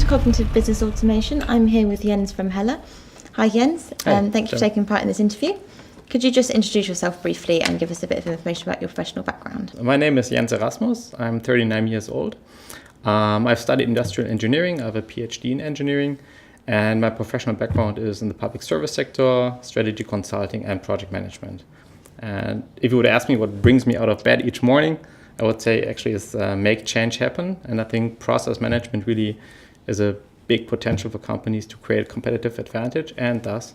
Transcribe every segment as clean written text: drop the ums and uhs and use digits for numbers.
to Cognitive Business Automation. I'm here with Jens from Hella. Hi Jens, thank you for taking part in this interview. Could you just introduce yourself briefly and give us a bit of information about your professional background? My name is Jens Erasmus. I'm 39 years old. I've studied industrial engineering. I have a PhD in engineering, and my professional background is in the public service sector, strategy consulting, and project management. And if you would ask me what brings me out of bed each morning, I would say actually is make change happen. And I think process management really is a big potential for companies to create a competitive advantage and thus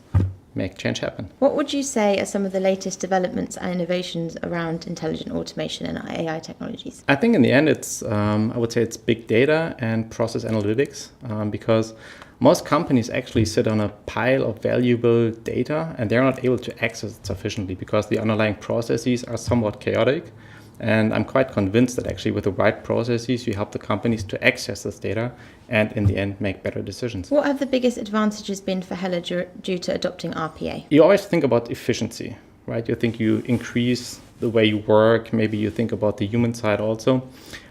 make change happen. What would you say are some of the latest developments and innovations around intelligent automation and AI technologies? I think in the end I would say it's big data and process analytics, because most companies actually sit on a pile of valuable data and they're not able to access it sufficiently because the underlying processes are somewhat chaotic. And I'm quite convinced that actually with the right processes, you help the companies to access this data and in the end make better decisions. What have the biggest advantages been for Hella due to adopting RPA? You always think about efficiency, right? You think you increase the way you work, maybe you think about the human side also.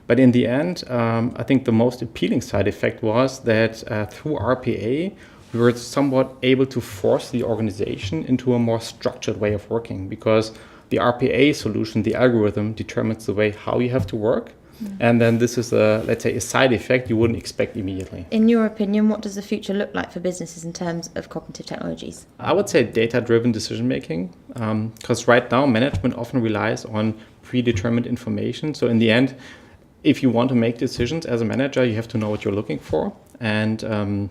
But in the end, I think the most appealing side effect was that through RPA, we were somewhat able to force the organization into a more structured way of working, because the RPA solution, the algorithm, determines the way how you have to work. And then this is let's say, a side effect you wouldn't expect immediately. In your opinion, what does the future look like for businesses in terms of cognitive technologies? I would say data-driven decision making, because right now management often relies on predetermined information. So in the end, if you want to make decisions as a manager, you have to know what you're looking for. And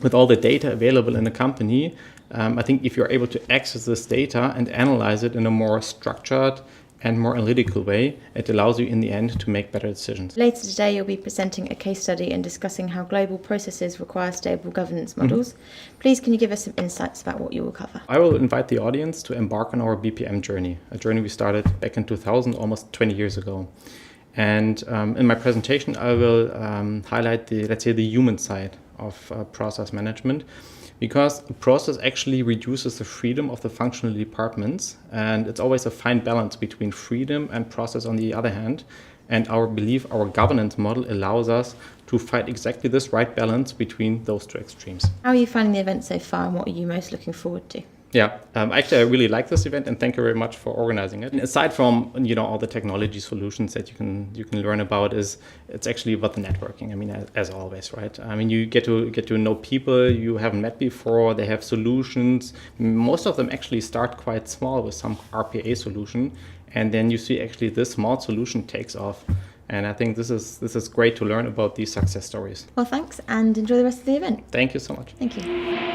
with all the data available in the company, I think if you're able to access this data and analyze it in a more structured and more analytical way, it allows you in the end to make better decisions. Later today, you'll be presenting a case study and discussing how global processes require stable governance models. Please, can you give us some insights about what you will cover? I will invite the audience to embark on our BPM journey, a journey we started back in 2000, almost 20 years ago. And in my presentation, I will highlight the human side of process management, because the process actually reduces the freedom of the functional departments, and it's always a fine balance between freedom and process on the other hand. And our governance model allows us to find exactly this right balance between those two extremes. How are you finding the event so far, and what are you most looking forward to? Yeah, actually I really like this event, and thank you very much for organizing it. And aside from all the technology solutions that you can learn about, it's actually about the networking. I mean, as always, right? I mean, you get to know people you haven't met before. They have solutions. Most of them actually start quite small with some RPA solution, and then you see actually this small solution takes off. And I think this is great to learn about these success stories. Well, thanks, and enjoy the rest of the event. Thank you so much. Thank you.